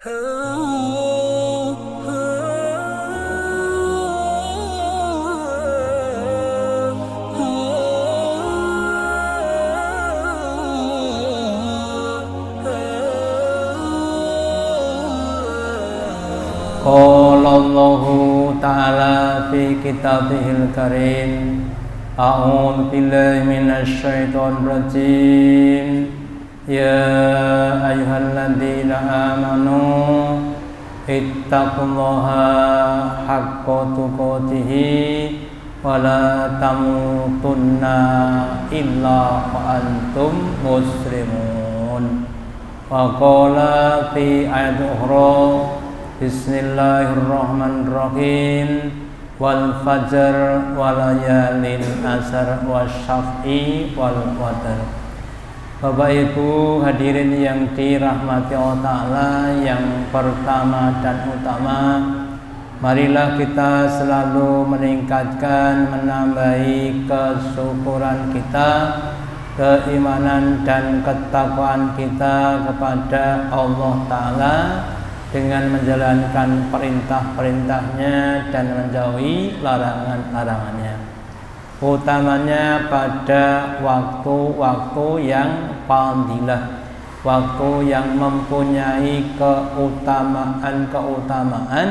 Qala Allahu ta'ala fi kitabihil karim. A'udzu billahi minasy syaithanir rajim. Ya ayyuhalladzina amanu ittaqullaha haqqa tuqatih wa la tamutunna illa wa antum muslimun. Wa qala fi ayat ukhra Bismillahirrahmanirrahim. Wal fajr walayalin asar wasyaf'i wal qadar. Bapak Ibu hadirin yang dirahmati Allah Ta'ala, yang pertama dan utama, marilah kita selalu meningkatkan, menambahi kesyukuran kita, keimanan dan ketakwaan kita kepada Allah Ta'ala dengan menjalankan perintah-perintahnya dan menjauhi larangan-larangannya, utamanya pada waktu-waktu yang fadilah, waktu yang mempunyai keutamaan,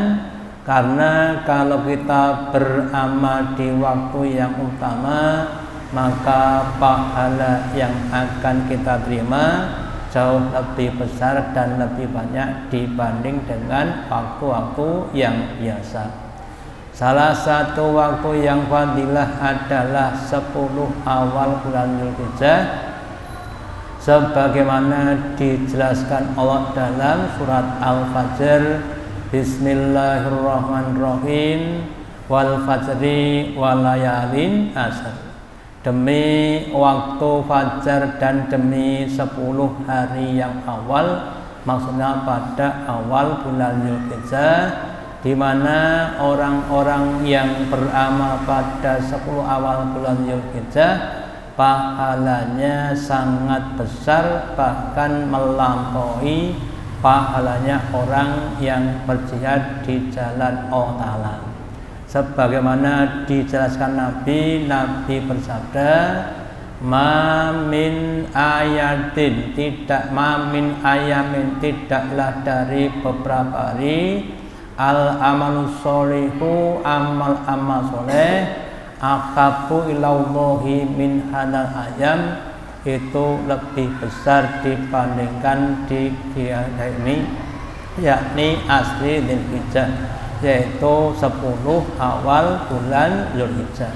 karena kalau kita beramal di waktu yang utama, maka pahala yang akan kita terima jauh lebih besar dan lebih banyak dibanding dengan waktu-waktu yang biasa. Salah satu waktu yang fadilah adalah 10 awal bulan Dzulhijjah, sebagaimana dijelaskan Allah dalam surat Al-Fajr. Bismillahirrahmanirrahim. Wal fajri walayalin asar. Demi waktu fajar dan demi 10 hari yang awal, maksudnya pada awal bulan Dzulhijjah, di mana orang-orang yang beramal pada 10 awal bulan Dzulhijjah pahalanya sangat besar, bahkan melampaui pahalanya orang yang berjihad di jalan Allah Ta'ala. Sebagaimana dijelaskan Nabi bersabda, mamin ayamin, tidaklah dari beberapa hari, al amalus solihu, amal soleh, akabu ilallahi min hadal ayam, itu lebih besar dibandingkan di ini, yakni asli Dzulhijjah, yaitu 10 awal bulan Dzulhijjah.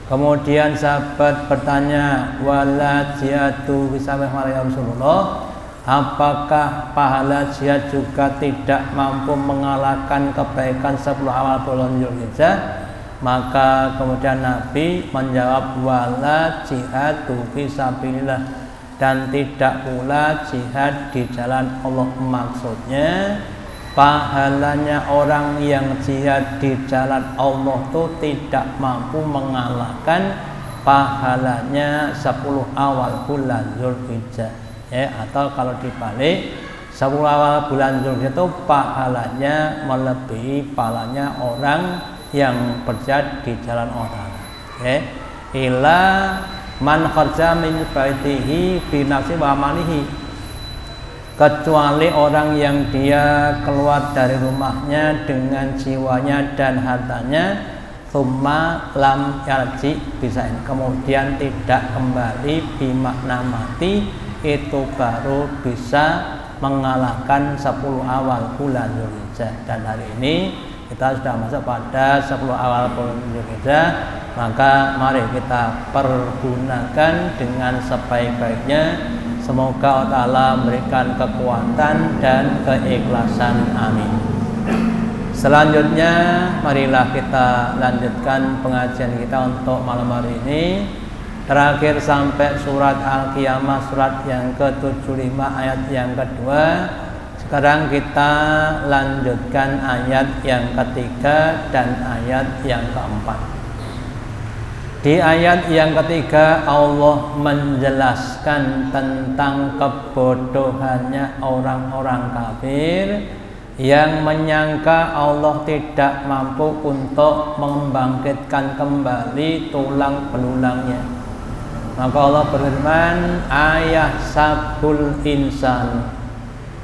Kemudian sahabat bertanya, wala jihadu fisabilillah ya Rasulullah, apakah pahala jihad juga tidak mampu mengalahkan kebaikan 10 awal bulan Dzulhijjah? Maka kemudian Nabi menjawab, wala jihadu fisabilillah, dan tidak pula jihad di jalan Allah. Maksudnya pahalanya orang yang jihad di jalan Allah itu tidak mampu mengalahkan pahalanya 10 awal bulan Dzulhijjah, ya, atau kalau dibalik 10 awal bulan Dzulhijjah itu pahalanya melebihi pahalanya orang yang berjihad di jalan Allah, ya. Ila man kharja min baitihi bi nafsi wa malihi, kecuali orang yang dia keluar dari rumahnya dengan jiwanya dan hartanya, thumma lam yarji bisain, kemudian tidak kembali, bimakna mati, itu baru bisa mengalahkan 10 awal bulan Dzulhijjah. Dan hari ini kita sudah masuk pada 10 awal bulan Dzulhijjah, maka mari kita pergunakan dengan sebaik-baiknya. Semoga Allah Ta'ala memberikan kekuatan dan keikhlasan. Amin. Selanjutnya marilah kita lanjutkan pengajian kita untuk malam hari ini. Terakhir sampai surat Al-Qiyamah, surat yang ke-75 ayat yang kedua. Sekarang kita lanjutkan ayat yang ketiga dan ayat yang keempat. Di ayat yang ketiga Allah menjelaskan tentang kebodohannya orang-orang kafir yang menyangka Allah tidak mampu untuk membangkitkan kembali tulang belulangnya. Maka Allah berfirman, ayah sabul insan,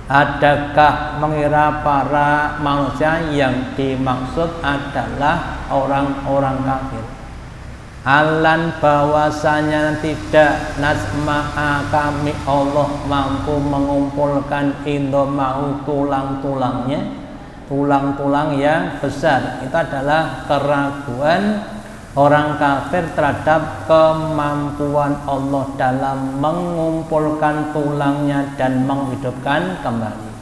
adakah mengira para manusia yang dimaksud adalah orang-orang kafir? Alan bahwasanya tidak nasma'a kami Allah mampu mengumpulkan indomahu tulang-tulangnya, tulang-tulang yang besar. Itu adalah keraguan orang kafir terhadap kemampuan Allah dalam mengumpulkan tulangnya dan menghidupkan kembali.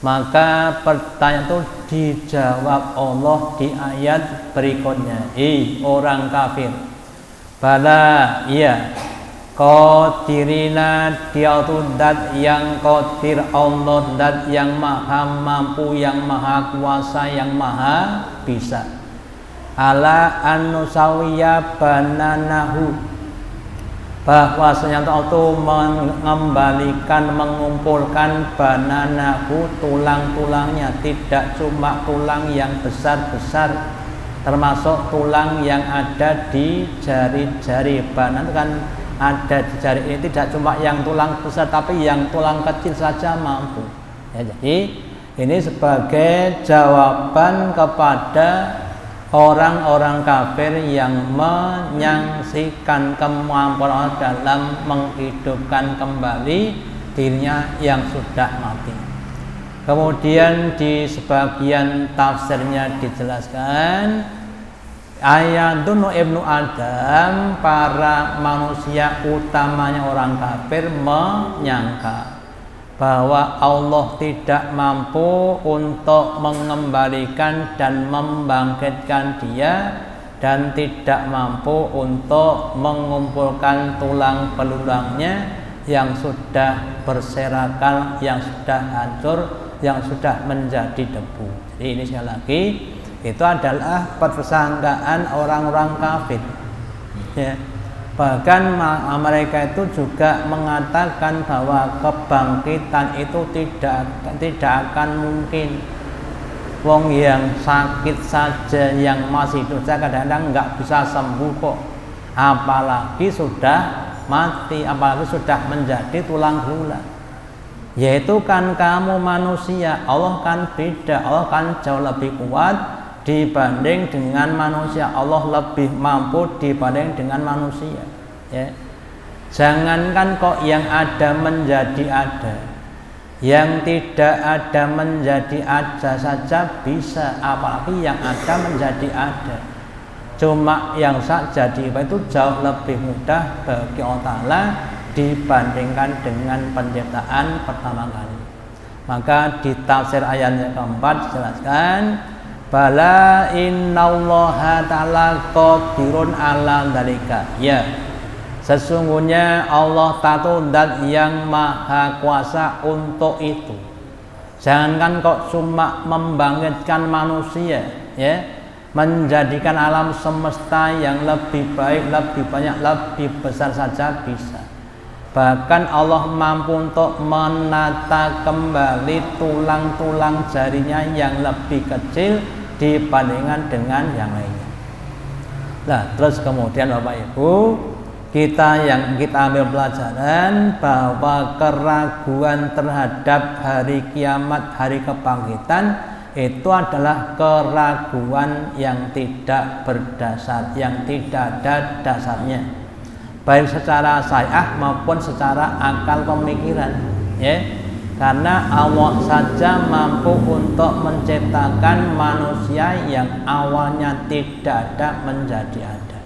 Maka pertanyaan itu dijawab Allah di ayat berikutnya. Orang kafir, bala iya, qadirina, dia itu dat yang qadir, Allah dat yang maha mampu, yang maha kuasa, yang maha bisa. Ala anusawiya bananahu, bahwasanya itu mengembalikan, mengumpulkan bananahu, tulang-tulangnya, tidak cuma tulang yang besar-besar, termasuk tulang yang ada di jari-jari. Banan kan ada di jari ini, tidak cuma yang tulang besar, tapi yang tulang kecil saja mampu. Ya, jadi ini sebagai jawaban kepada orang-orang kafir yang menyaksikan kemampuan Allah dalam menghidupkan kembali dirinya yang sudah mati. Kemudian di sebagian tafsirnya dijelaskan, ayatun ibnu Adam, para manusia utamanya orang kafir menyangka bahwa Allah tidak mampu untuk mengembalikan dan membangkitkan dia, dan tidak mampu untuk mengumpulkan tulang belulangnya yang sudah berserakan, yang sudah hancur, yang sudah menjadi debu. Jadi ini sekali lagi, itu adalah persangkaan orang-orang kafir, ya. Bahkan mereka itu juga mengatakan bahwa kebangkitan itu tidak akan mungkin. Wong yang sakit saja, yang masih hidup saja kadang-kadang nggak bisa sembuh kok, apalagi sudah mati, apalagi sudah menjadi tulang belulang. Yaitu kan kamu manusia, Allah kan beda, Allah kan jauh lebih kuat dibanding dengan manusia, Allah lebih mampu dibanding dengan manusia, ya. Jangankan kok yang ada menjadi ada, yang tidak ada menjadi ada saja bisa, apalagi yang ada menjadi ada. Cuma yang jadi itu jauh lebih mudah bagi Allah Ta'ala dibandingkan dengan penciptaan pertama kali. Maka di tafsir ayat yang keempat dijelaskan, bala innallaha ta'ala qadirun ala dzalika. Ya, sesungguhnya Allah Ta'ala zat yang maha kuasa untuk itu. Jangankan kok cuma membangkitkan manusia, ya, menjadikan alam semesta yang lebih baik, lebih banyak, lebih besar saja bisa. Bahkan Allah mampu untuk menata kembali tulang-tulang jarinya yang lebih kecil dibandingkan dengan yang lainnya. Nah, terus kemudian Bapak Ibu, kita ambil pelajaran bahwa keraguan terhadap hari kiamat, hari kebangkitan, itu adalah keraguan yang tidak berdasar, yang tidak ada dasarnya, baik secara syariah maupun secara akal pemikiran, ya. Karena Allah saja mampu untuk menciptakan manusia yang awalnya tidak ada menjadi ada.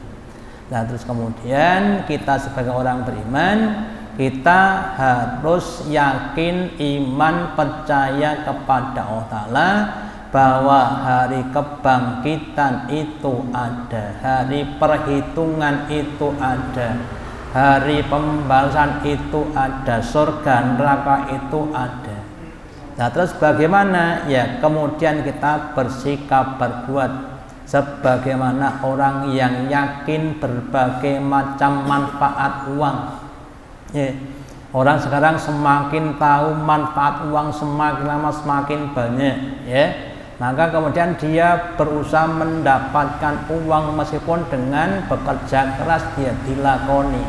Nah, terus kemudian kita sebagai orang beriman, kita harus yakin, iman, percaya kepada Allah Ta'ala bahwa hari kebangkitan itu ada, hari perhitungan itu ada, hari pembalasan itu ada, surga neraka itu ada. Nah, terus bagaimana? Ya, kemudian kita bersikap berbuat sebagaimana orang yang yakin berbagai macam manfaat uang. Orang sekarang semakin tahu manfaat uang, semakin lama semakin banyak, maka kemudian dia berusaha mendapatkan uang meskipun dengan bekerja keras dia dilakoni.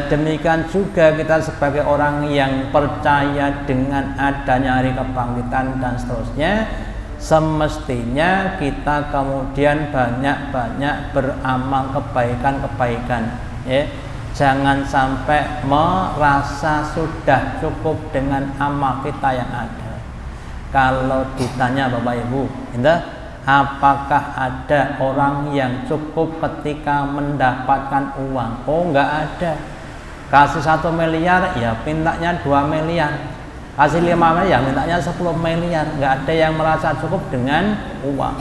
Demikian juga kita sebagai orang yang percaya dengan adanya hari kebangkitan dan seterusnya, semestinya kita kemudian banyak-banyak beramal kebaikan-kebaikan, Jangan sampai merasa sudah cukup dengan amal kita yang ada. Kalau ditanya Bapak Ibu, apakah ada orang yang cukup ketika mendapatkan uang? Oh, enggak ada. Kasih 1 miliar, ya mintanya 2 miliar. Kasih 5 miliar, ya mintanya 10 miliar. Enggak ada yang merasa cukup dengan uang.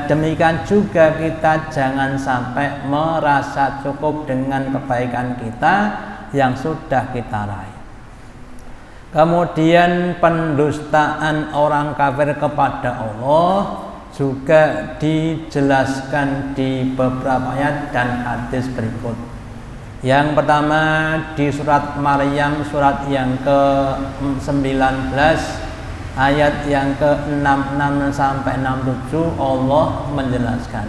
Demikian juga kita jangan sampai merasa cukup dengan kebaikan kita yang sudah kita raih. Kemudian pendustaan orang kafir kepada Allah juga dijelaskan di beberapa ayat dan hadis berikut. Yang pertama di surat Maryam, surat yang ke-19, ayat yang ke-66 sampai 67, Allah menjelaskan,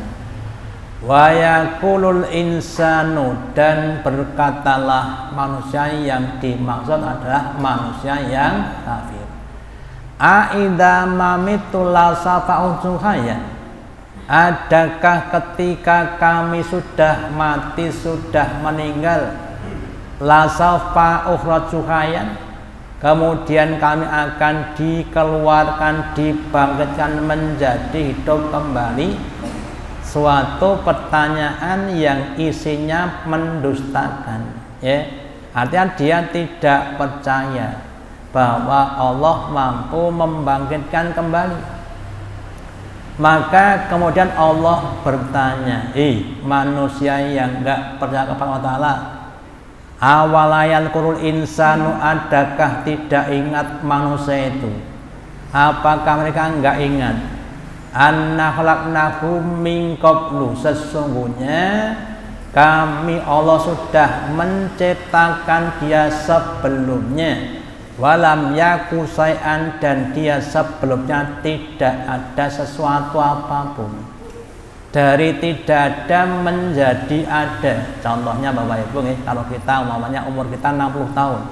wa yaqulul insanu, dan berkatalah manusia, yang dimaksud adalah manusia yang kafir, aidza mamitu la safa'u hayyan, adakah ketika kami sudah mati, sudah meninggal, la safa'u hayyan, kemudian kami akan dikeluarkan, dibangkitkan menjadi hidup kembali? Suatu pertanyaan yang isinya mendustakan, artinya dia tidak percaya bahwa Allah mampu membangkitkan kembali. Maka kemudian Allah bertanya, manusia yang enggak percaya kepada Allah Ta'ala, awalayan kurul insanu, adakah tidak ingat manusia itu? Apakah mereka enggak ingat? Anna khalaqnahu min qablu, sesungguhnya kami Allah sudah menciptakan dia sebelumnya, walam yaku syai'an, dan dia sebelumnya tidak ada sesuatu apapun. Dari tidak ada menjadi ada. Contohnya Bapak Ibu, kalau kita umpamanya umur kita 60 tahun.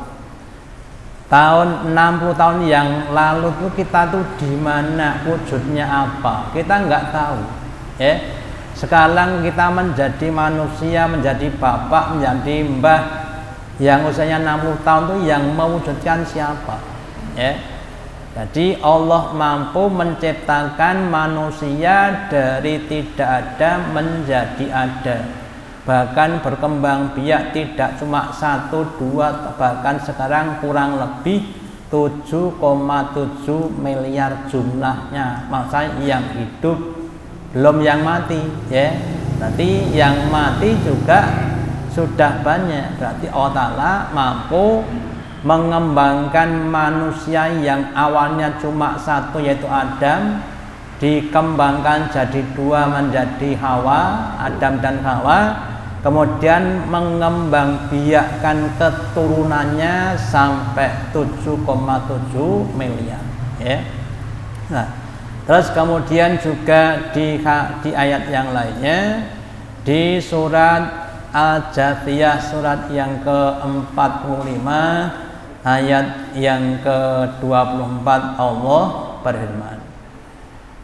Tahun 60 tahun yang lalu itu kita tuh di mana, wujudnya apa? Kita nggak tahu. Sekarang kita menjadi manusia, menjadi bapak, menjadi mbah yang usianya 60 tahun itu yang mewujudkan siapa? Jadi Allah mampu menciptakan manusia dari tidak ada menjadi ada, bahkan berkembang biak, tidak cuma 1, 2, bahkan sekarang kurang lebih 7,7 miliar jumlahnya. Masa yang hidup, belum yang mati, Berarti yang mati juga sudah banyak. Berarti Allah Ta'ala mampu mengembangkan manusia yang awalnya cuma 1, yaitu Adam, dikembangkan jadi 2 menjadi Hawa, Adam dan Hawa, kemudian mengembangbiakkan keturunannya sampai 7,7 miliar. Nah, terus kemudian juga di ayat yang lainnya, di surat Al-Jathiyah, surat yang ke-45, ayat yang ke-24, Allah berfirman,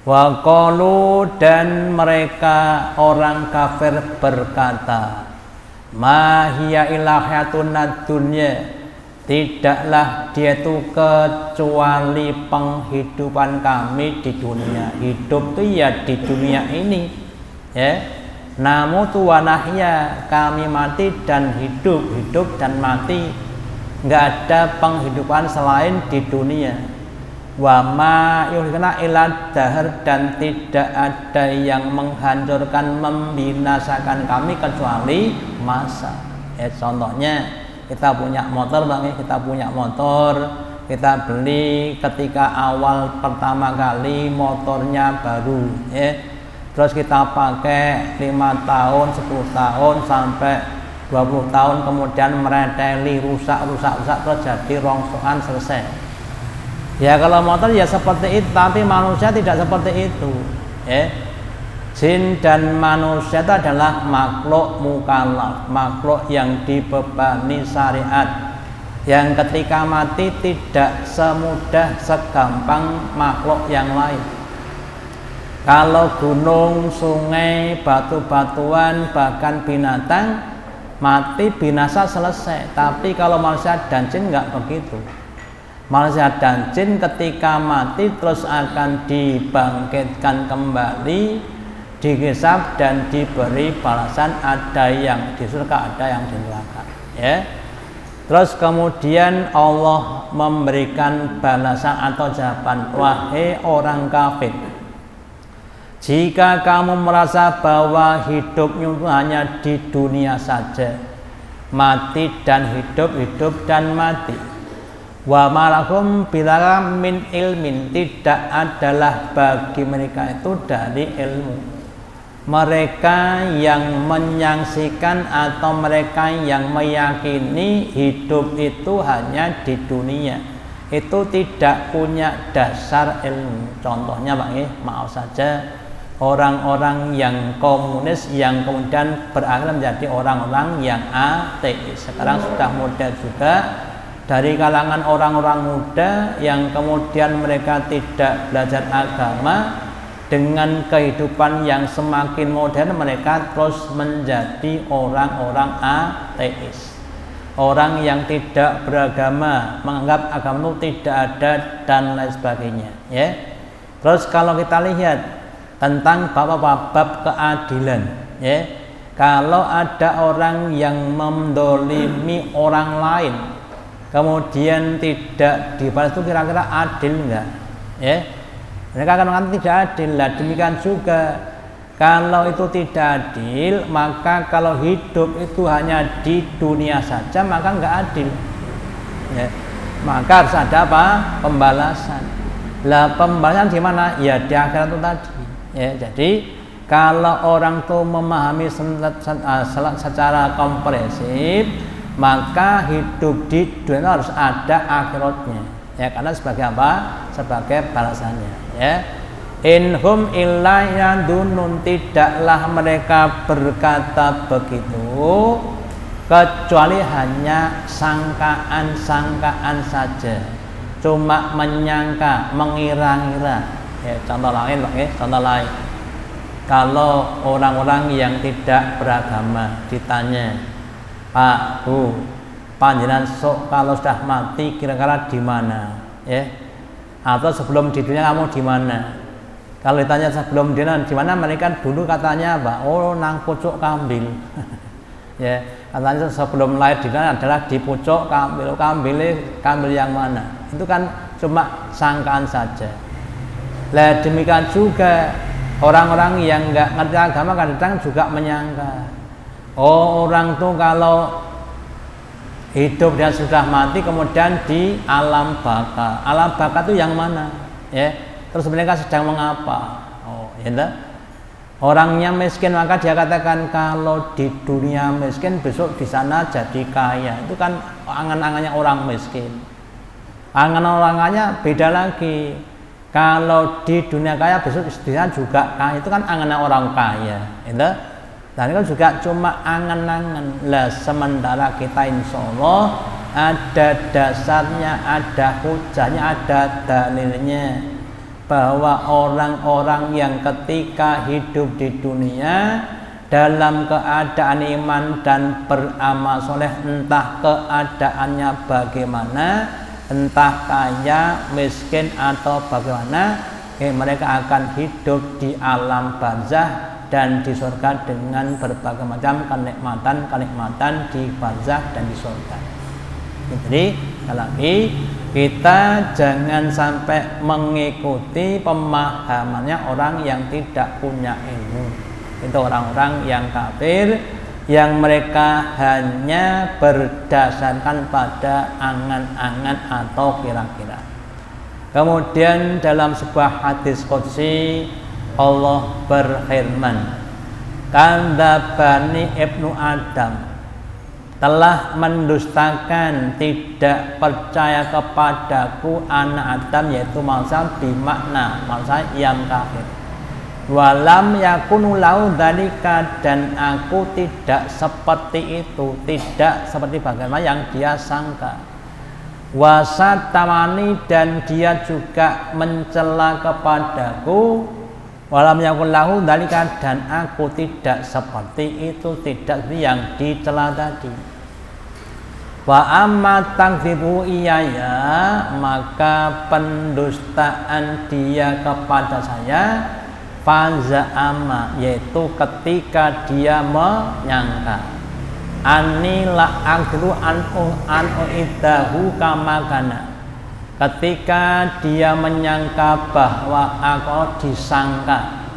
wa qalu, dan mereka orang kafir berkata, ma hiya illa hayatuna dunya, tidaklah dia itu kecuali penghidupan kami di dunia. Hidup itu ya di dunia ini, namutu wa nahya, kami mati dan hidup, hidup dan mati. Nggak ada penghidupan selain di dunia. Wa ma yuhlikuna illa dahar, dan tidak ada yang menghancurkan, membinasakan kami kecuali masa. Contohnya kita punya motor, kita punya motor, kita beli ketika awal pertama kali motornya baru, ya. Terus kita pakai 5 tahun, 10 tahun sampai 20 tahun kemudian mereteli, rusak terus jadi rongsokan, selesai. Ya kalau motor ya seperti itu, tapi manusia tidak seperti itu, ya. Jin dan manusia itu adalah makhluk mukallaf, makhluk yang dibebani syariat, yang ketika mati tidak semudah segampang makhluk yang lain. Kalau gunung, sungai, batu-batuan, bahkan binatang mati binasa selesai. Tapi kalau manusia dan jin enggak begitu. Manusia dan jin ketika mati terus akan dibangkitkan kembali, dihisab dan diberi balasan, ada yang di surga, ada yang di neraka, ya. Terus kemudian Allah memberikan balasan atau jawaban, wahai orang kafir, jika kamu merasa bahwa hidupnya hanya di dunia saja, mati dan hidup, hidup dan mati, wa malahum bilara min ilmin, tidak adalah bagi mereka itu dari ilmu. Mereka yang menyaksikan atau mereka yang meyakini hidup itu hanya di dunia, itu tidak punya dasar ilmu. Contohnya Pak, maaf saja, orang-orang yang komunis yang kemudian berakhir menjadi orang-orang yang ateis. Sekarang sudah modern juga dari kalangan orang-orang muda yang kemudian mereka tidak belajar agama. Dengan kehidupan yang semakin modern, mereka terus menjadi orang-orang ateis, orang yang tidak beragama, menganggap agama itu tidak ada dan lain sebagainya, ya. Terus kalau kita lihat tentang bab keadilan, ya, kalau ada orang yang mendolimi orang lain kemudian tidak dibalas, itu kira-kira adil enggak, ya? Mereka akan mengatakan tidak adil. Lah demikian juga kalau itu tidak adil, maka kalau hidup itu hanya di dunia saja maka enggak adil, ya. Maka harus ada apa? Pembalasan. Lah pembalasan di mana? Ya di akhirat itu tadi, ya. Jadi kalau orang itu memahami secara komprehensif, maka hidup di dunia harus ada akhiratnya, ya, karena sebagai apa? Sebagai balasannya, ya. Inhum illa yadunun, tidaklah mereka berkata begitu kecuali hanya sangkaan-sangkaan saja, cuma menyangka, mengira-ngira, ya. Contoh lain, contoh lain, kalau orang-orang yang tidak beragama ditanya, Pak, Bu, panjenengan kalau sudah mati kira-kira di mana, ya? Atau sebelum di dunia kamu di mana? Kalau ditanya sebelum di mana, mereka dulu katanya apa? Oh, nang pucuk kambil. Ya, katanya sebelum lahir di dunia adalah di pucuk kambil. Kambil yang mana? Itu kan cuma sangkaan saja. Lah demikian juga orang-orang yang enggak ngerti agama kadang juga menyangka, oh, orang tuh kalau hidup dan sudah mati kemudian di alam baka. Alam baka itu yang mana, ya? Terus mereka sedang mengapa? Oh, ya. Orangnya miskin maka dia katakan kalau di dunia miskin besok di sana jadi kaya. Itu kan angan-angannya orang miskin. Angan-angannya beda lagi. Kalau di dunia kaya besok di sana juga kaya. Itu kan angan orang kaya, ya. Dan itu juga cuma angan-angan. Lah sementara kita insya Allah ada dasarnya, ada hujahnya, ada dalilnya, bahwa orang-orang yang ketika hidup di dunia dalam keadaan iman dan beramal soleh, entah keadaannya bagaimana, entah kaya, miskin atau bagaimana, mereka akan hidup di alam barzah dan di surga dengan berbagai macam kenikmatan di barzah dan di surga. Jadi lagi kita jangan sampai mengikuti pemahamannya orang yang tidak punya ilmu. Itu orang-orang yang kafir yang mereka hanya berdasarkan pada angan-angan atau kira-kira. Kemudian dalam sebuah hadis qudsi Allah berfirman, "Kadzabani ibnu Adam," telah mendustakan, tidak percaya kepadaku anak Adam, yaitu manusia bimakna manusia yang kafir. Walam yakunu lahu dzalika, dan aku tidak seperti itu, tidak seperti bagaimana yang dia sangka. Wasatamani, dan dia juga mencela kepadaku. Walam yakun lahu dzalika, dan aku tidak seperti itu, tidak seperti yang dicela tadi. Wa amma takdzibu iyaya, maka pendustaan dia kepada saya, faza'ama, yaitu ketika dia menyangka, ani la aqdiru an uidahu kama kana, ketika dia menyangka bahwa aku disangka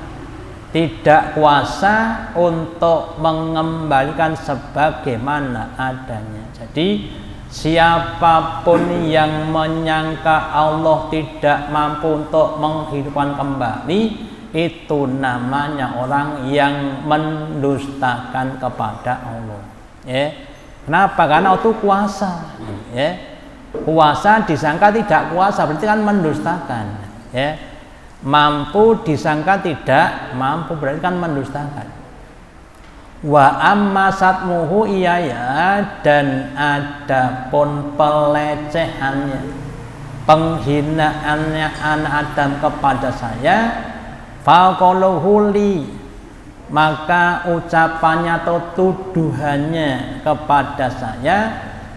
tidak kuasa untuk mengembalikan sebagaimana adanya. Jadi siapapun yang menyangka Allah tidak mampu untuk menghidupkan kembali, itu namanya orang yang mendustakan kepada Allah. Ya. Kenapa? Karena itu kuasa. Ya. Kuasa disangka tidak kuasa, berarti kan mendustakan. Ya. Mampu disangka tidak mampu, berarti kan mendustakan. Wa amma satmuhu iyaya, dan adapun pelecehannya, penghinaannya anak Adam kepada saya, faqaluhu li, maka ucapannya atau tuduhannya kepada saya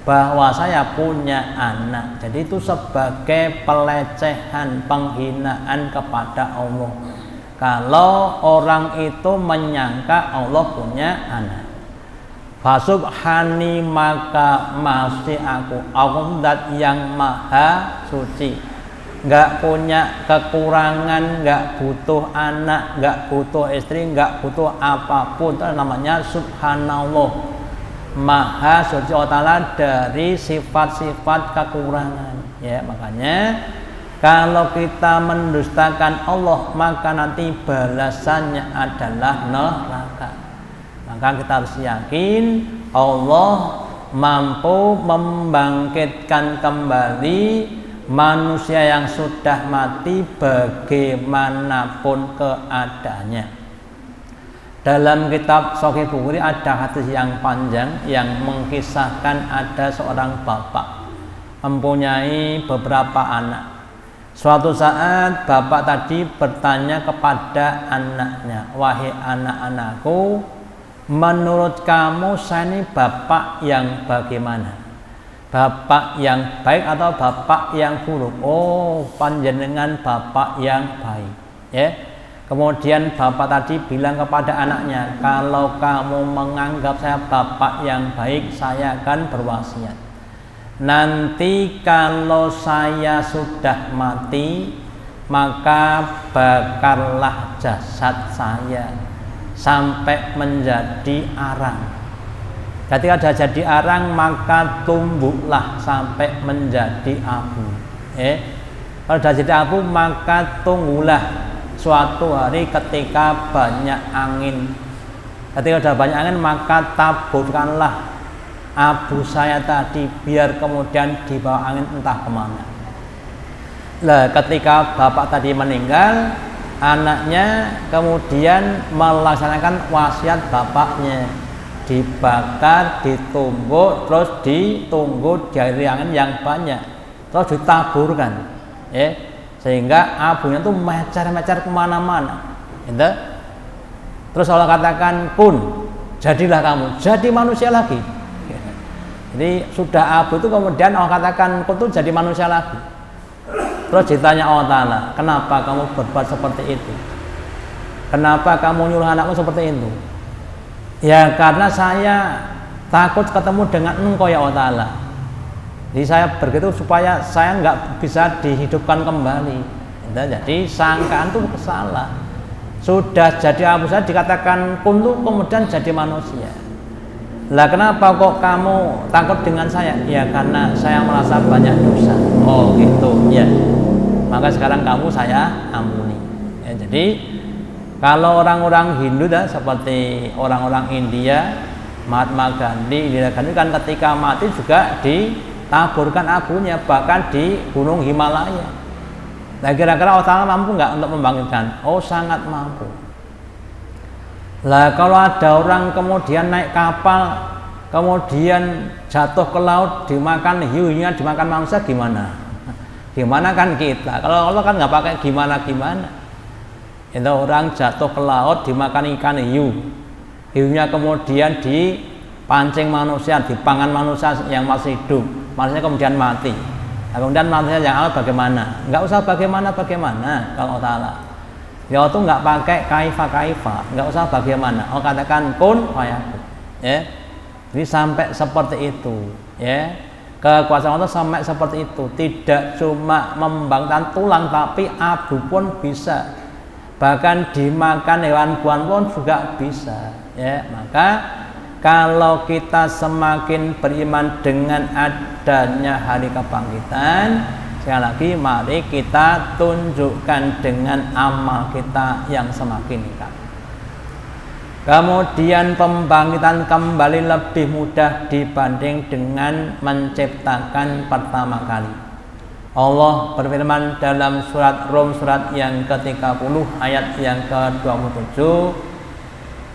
bahwa saya punya anak. Jadi itu sebagai pelecehan, penghinaan kepada Allah. Kalau orang itu menyangka Allah punya anak. Fasubhani, maka masih aku, Allah yang maha suci, nggak punya kekurangan, nggak butuh anak, nggak butuh istri, nggak butuh apapun. Itu namanya subhanallah, maha suci Allah Ta'ala dari sifat-sifat kekurangan. Ya, makanya kalau kita mendustakan Allah, maka nanti balasannya adalah neraka. Maka kita harus yakin Allah mampu membangkitkan kembali manusia yang sudah mati bagaimanapun keadaannya. Dalam kitab Shahih Bukhari ada hadis yang panjang yang mengkisahkan ada seorang bapak mempunyai beberapa anak. Suatu saat bapak tadi bertanya kepada anaknya, "Wahai anak-anakku, menurut kamu saya ini bapak yang bagaimana? Bapak yang baik atau bapak yang buruk?" "Oh, panjenengan bapak yang baik." Ya. Kemudian bapak tadi bilang kepada anaknya, "Kalau kamu menganggap saya bapak yang baik, saya akan berwasiat. Nanti kalau saya sudah mati, maka bakarlah jasad saya sampai menjadi arang. Ketika sudah jadi arang, maka tumbuklah sampai menjadi abu. Kalau sudah jadi abu, maka tunggulah suatu hari ketika banyak angin. Ketika sudah banyak angin, maka taburkanlah abu saya tadi, biar kemudian dibawa angin entah kemana." Nah, ketika bapak tadi meninggal, anaknya kemudian melaksanakan wasiat bapaknya, dibakar, ditumbuk, terus ditunggu dari angin yang banyak, terus ditaburkan, ya, sehingga abunya itu mecer-mecer kemana-mana. Gitu. Terus Allah katakan, "Kun, jadilah kamu, jadi manusia lagi." Jadi sudah abu itu kemudian Allah katakan, "Kun tuh jadi manusia lagi." Terus ditanya Allah Ta'ala, "Kenapa kamu berbuat seperti itu? Kenapa kamu nyuruh anakmu seperti itu?" "Ya karena saya takut ketemu dengan engkau ya Allah Ta'ala. Jadi saya begitu supaya saya nggak bisa dihidupkan kembali." Jadi sangkaan itu salah. Sudah jadi abu saya dikatakan kun tuh kemudian jadi manusia. Lah kenapa kok kamu takut dengan saya? Ya karena saya merasa banyak dosa. Oh gitu ya. Maka sekarang kamu saya ampuni. Ya, jadi kalau orang-orang Hindu dah seperti orang-orang India, Mahatma Gandhi, Indira Gandhi kan ketika mati juga ditaburkan abunya bahkan di Gunung Himalaya. Nah kira-kira Allah Ta'ala mampu nggak untuk membangkitkan? Oh sangat mampu. Lah kalau ada orang kemudian naik kapal, kemudian jatuh ke laut, dimakan hiunya, dimakan manusia, gimana? Gimana kan kita? Kalau Allah kan nggak pakai gimana-gimana. Itu orang jatuh ke laut, dimakan ikan hiu, hiunya kemudian dipancing manusia, dipangan manusia yang masih hidup, manusia kemudian mati. Nah, kemudian manusia yang Allah bagaimana? Nggak usah bagaimana kalau Allah Ta'ala. Ya itu nggak pakai kaifa, nggak usah bagaimana. Oh katakan kun fayakun. Ya, jadi sampai seperti itu. Ya, kekuasaan Allah sampai seperti itu. Tidak cuma membangkitkan tulang, tapi abu pun bisa. Bahkan dimakan hewan buan pun juga bisa. Ya, maka kalau kita semakin beriman dengan adanya hari kebangkitan, sekali lagi mari kita tunjukkan dengan amal kita yang semakin dekat. Kemudian pembangkitan kembali lebih mudah dibanding dengan menciptakan pertama kali. Allah berfirman dalam surat Rum surat yang ke-30 ayat yang ke-27,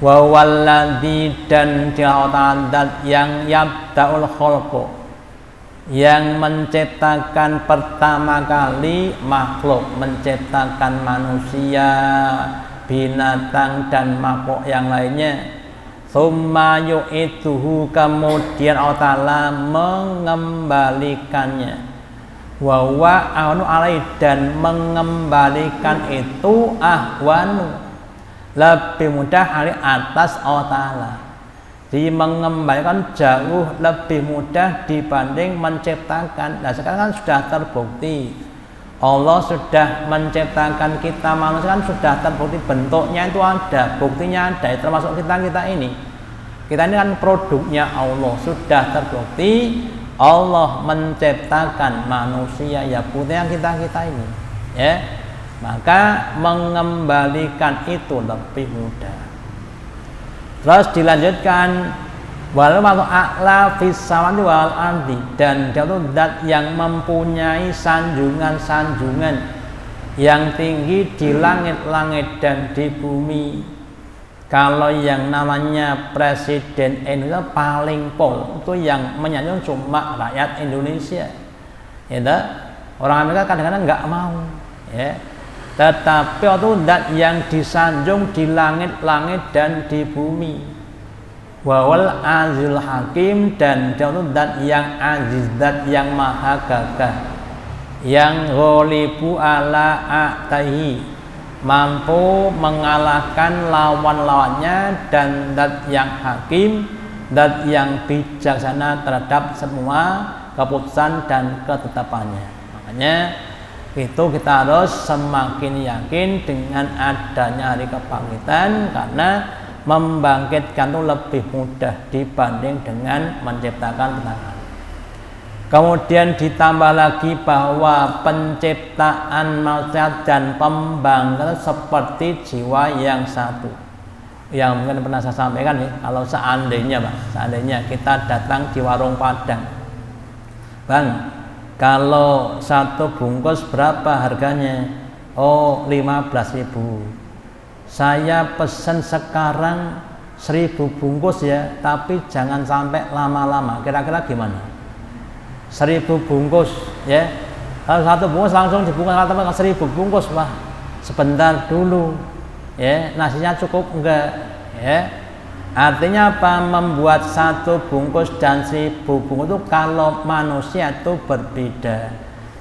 wa walladzi dan Ta'ala yang yabda'ul khalqa, yang menciptakan pertama kali makhluk, menciptakan manusia, binatang dan makhluk yang lainnya. Tsumma yu'iduhu, kemudian Allah Ta'ala mengembalikannya. Wa huwa ahwanu alaihi, dan mengembalikan itu ahwanu, lebih mudah dari atas Allah Ta'ala. Jadi mengembalikan jauh lebih mudah dibanding menciptakan. Nah sekarang kan sudah terbukti Allah sudah menciptakan kita manusia, kan sudah terbukti bentuknya itu ada, buktinya ada, termasuk kita ini. Kita ini kan produknya Allah, sudah terbukti Allah menciptakan manusia, ya buktinya kita ini. Ya, maka mengembalikan itu lebih mudah. Terus dilanjutkan wal a'la fis samawati wal ardi, dan dia itu zat yang mempunyai sanjungan-sanjungan yang tinggi di langit-langit dan di bumi. Kalau yang namanya presiden Indonesia paling pol itu yang menyanjung cuma rakyat Indonesia. Ya, orang Amerika kadang-kadang nggak mau. Ya. Tetapi itu zat yang disanjung di langit-langit dan di bumi. Wawal azizul hakim, dan dia itu zat yang aziz, zat yang maha gagah, yang ghalibu ala a'tahi, mampu mengalahkan lawan-lawannya, dan zat yang hakim, zat yang bijaksana terhadap semua keputusan dan ketetapannya. Makanya itu kita harus semakin yakin dengan adanya hari kebangkitan, karena membangkitkan itu lebih mudah dibanding dengan menciptakan pertama. Kemudian ditambah lagi bahwa penciptaan manusia dan pembangkitan seperti jiwa yang satu. Yang mungkin pernah saya sampaikan nih, kalau seandainya kita datang di warung Padang, Bang, kalau satu bungkus berapa harganya? Oh 15.000. Saya pesen sekarang 1.000 bungkus ya, tapi jangan sampai lama-lama. Kira-kira gimana? 1.000 bungkus ya. Kalau satu bungkus langsung dibungkus, kalau 1.000 bungkus, wah sebentar dulu ya, nasinya cukup enggak ya. Artinya apa? Membuat satu bungkus dan 1.000 bungkus itu kalau manusia itu berbeda,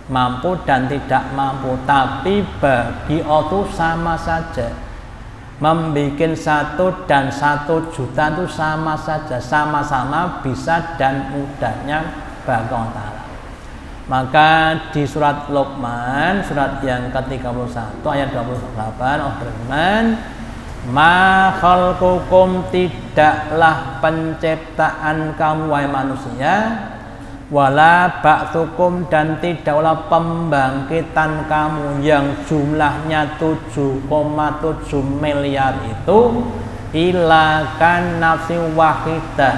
mampu dan tidak mampu, tapi bagi Allah itu sama saja. Membikin 1 dan 1 juta itu sama saja, sama-sama bisa dan mudahnya bagi Allah Ta'ala. Maka di surat Luqman, surat yang ke-31 ayat 28, Allah berfirman, ma khalqukum tidaklah penciptaan kamu wahai manusia, wala ba'tsukum dan tidaklah pembangkitan kamu yang jumlahnya 7,7 miliar itu ilakan nafsi wahidah,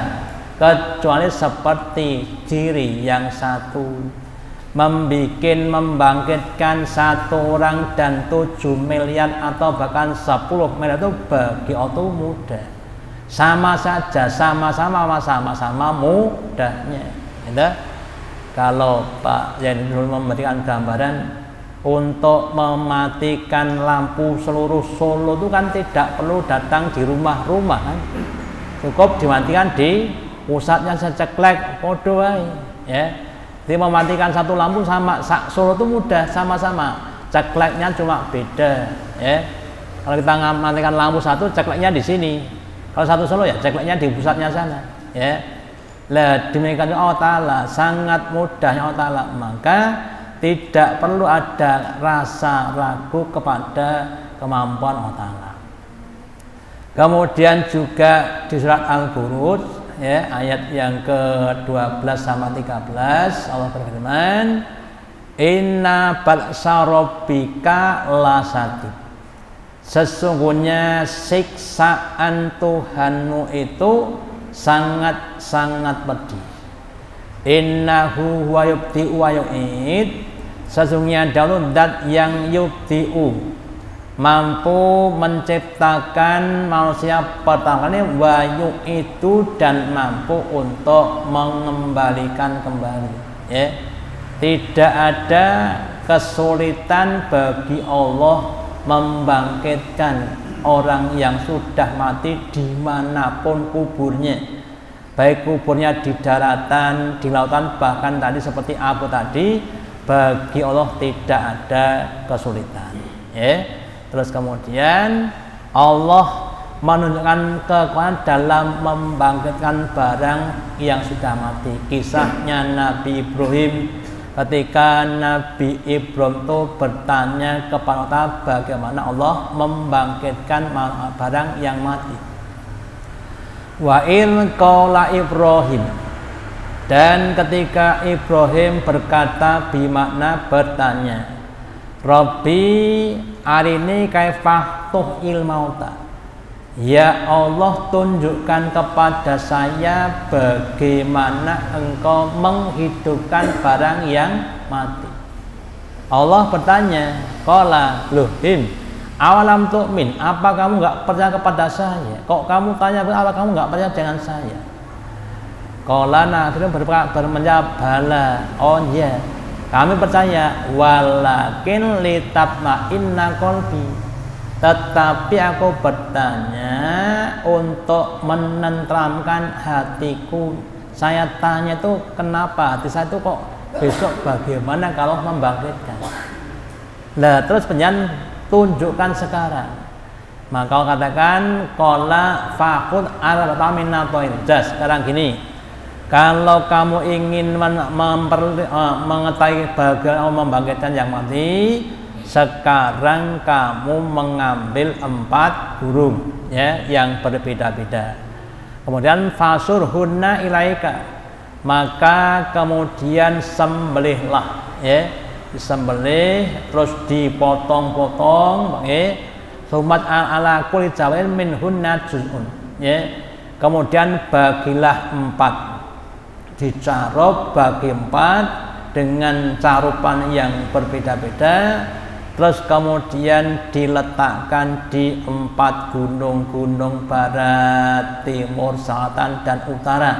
kecuali seperti diri yang satu. Membangkitkan satu orang dan 7 miliar atau bahkan 10 miliar itu bagi Allah itu mudah. Sama saja, sama-sama mudahnya. Gitu? Kalau Pak Yani dulu memberikan gambaran untuk mematikan lampu seluruh Solo itu kan tidak perlu datang di rumah-rumah kan, cukup dimatikan di pusatnya seceklek podo wae ya. Jadi mematikan satu lampu sama Solo itu mudah, sama-sama cekleknya cuma beda ya. Kalau kita mematikan lampu satu, cekleknya di sini. Kalau satu Solo ya cekleknya di pusatnya sana ya. Lah demikian Allah Ta'ala sangat mudahnya Allah Ta'ala, maka tidak perlu ada rasa ragu kepada kemampuan Allah Ta'ala. Kemudian juga di surat Al-Buruj ya, ayat yang ke-12 sama 13 Allah berfirman, inna ba'sa rabbika lasadid, sesungguhnya siksaan Tuhanmu itu sangat-sangat pedih. Innahu huwa yubdi'u wa yu'id, sesungguhnya Dia zat yang yubdi'u, mampu menciptakan manusia pertama kali, wa yu'idu, dan mampu untuk mengembalikan kembali ya. Tidak ada kesulitan bagi Allah membangkitkan orang yang sudah mati dimanapun kuburnya, baik kuburnya di daratan, di lautan, bahkan tadi seperti abu tadi, bagi Allah tidak ada kesulitan ya. Terus kemudian Allah menunjukkan kekuatan dalam membangkitkan barang yang sudah mati. Kisahnya Nabi Ibrahim, ketika Nabi Ibrahim itu bertanya kepada Allah bagaimana Allah membangkitkan barang yang mati. Wa in qala Ibrahim, dan ketika Ibrahim berkata bermakna bertanya, Rabbi arini kaifah tuhil mauta, ya Allah tunjukkan kepada saya bagaimana engkau menghidupkan barang yang mati. Allah bertanya, qala luhim awalam tu'min, apa kamu enggak percaya kepada saya? Kok kamu tanya apa kamu enggak percaya dengan saya? Qala akhirnya menjawab bala, oh iya kami percaya, walakin litatma'inna qalbi, tetapi aku bertanya untuk menenteramkan hatiku. Saya tanya itu kenapa hati saya itu kok besok bagaimana kalau membangkitkan. Nah terus penyan tunjukkan sekarang. Maka Allah katakan qala faqud al-tamina toin. Sekarang gini, kalau kamu ingin mengetahui bagaimana membangkitkan yang mati, sekarang kamu mengambil 4 burung ya, yang berbeda-beda. Kemudian fasurhunna ilaika, maka kemudian sembelihlah ya, disembelih terus dipotong-potong ya. Sumat ala kulli jawin minhunna juz'un ya. Kemudian bagilah 4, dicarop bagi 4 dengan carupan yang berbeda-beda, terus kemudian diletakkan di 4 gunung-gunung barat, timur, selatan, dan utara.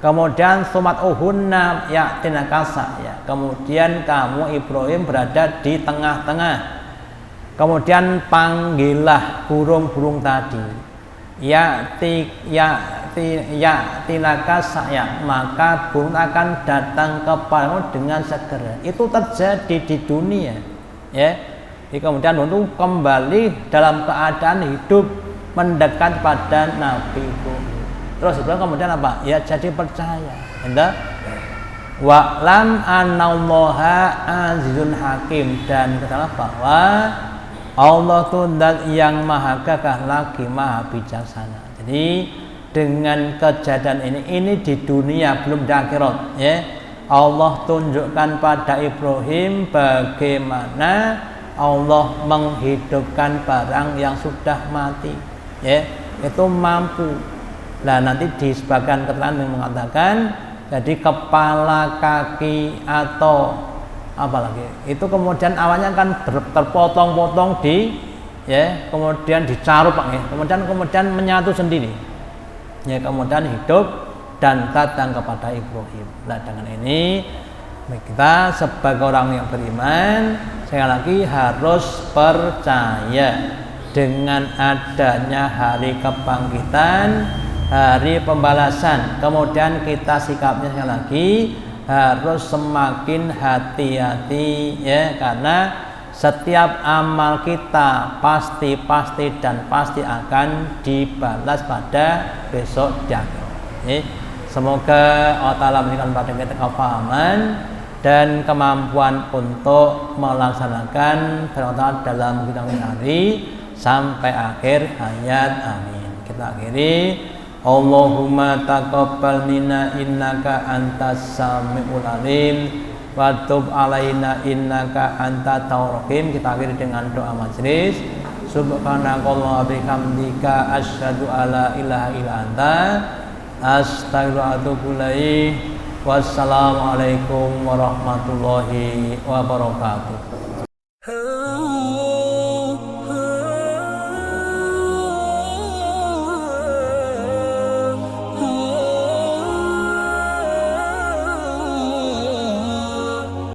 Kemudian sumat uhunna ya'tina kasa ya. Kemudian kamu Ibrahim berada di tengah-tengah. Kemudian panggillah burung-burung tadi. Tilaka saya, maka burung akan datang kepadamu dengan segera. Itu terjadi di dunia ya. Jadi kemudian untuk kembali dalam keadaan hidup mendekat pada Nabi Ibrahim. Terus kemudian apa? Ya jadi percaya. Entah? Wa'lam anallaha azizun hakim, dan katakanlah bahwa Allah itu zat yang maha gagah lagi maha bijaksana. Jadi dengan kejadian ini di dunia belum di akhirat ya. Allah tunjukkan pada Ibrahim bagaimana Allah menghidupkan barang yang sudah mati ya, itu mampu. Nah nanti di sebagian keterangan yang mengatakan jadi kepala, kaki atau apalagi itu kemudian awalnya kan terpotong-potong di ya, kemudian dicarut Pak ya, kemudian menyatu sendiri ya, kemudian hidup dan datang kepada Ibrahim. Nah dengan ini kita sebagai orang yang beriman sekali lagi harus percaya dengan adanya hari kebangkitan, hari pembalasan. Kemudian kita sikapnya sekali lagi harus semakin hati-hati ya, karena setiap amal kita pasti dan pasti akan dibalas pada besok di akhirat ya. Semoga Allah Ta'ala memberikan pada kita kefahaman dan kemampuan untuk melaksanakan firman dalam bidang hari sampai akhir hayat. Amin. Kita akhiri. Allahumma taqabbal minna innaka antas samiul alim wa tub alaina innaka antat tawwabur rahim. Kita akhiri dengan doa majelis. Subhanakallahumma bihamdika asyhadu alla ilaha illa anta astaghfiruka wa atubu ilaik. Wassalamualaikum warahmatullahi wabarakatuh.